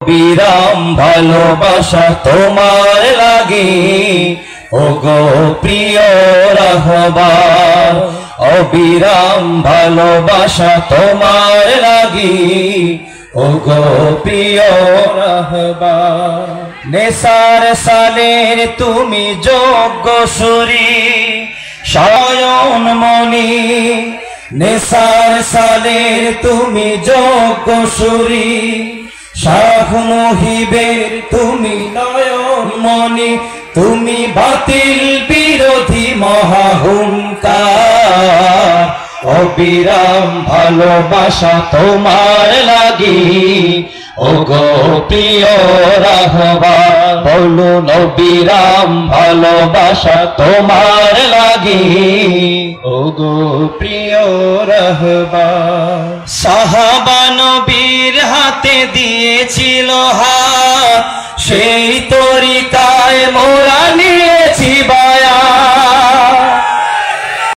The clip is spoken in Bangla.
বিরাম ভালোবাসা তোমার লাগি ওগো প্রিয় রাহবার, অবিরাম ভালোবাসা তোমার লাগি ওগো প্রিয় রাহবার। নেসার সালের তুমি যোগ্য সুরি শয়ন মনি, নেসার সালের তুমি যোগ্য সুরি শাহ মুহিবের তুমি নয়ন মনি, তুমি বাতিল বিরোধী মহাহুঙ্কার, অবিরাম ভালোবাসা তোমার লাগি ওগো প্রিয় রাহবার, বলুন অবিরাম ভালোবাসা তোমার লাগি ওগো প্রিয় রাহবার। সাহাবা নবীর হাতে দিয়েছিল হাত সেই তরিকা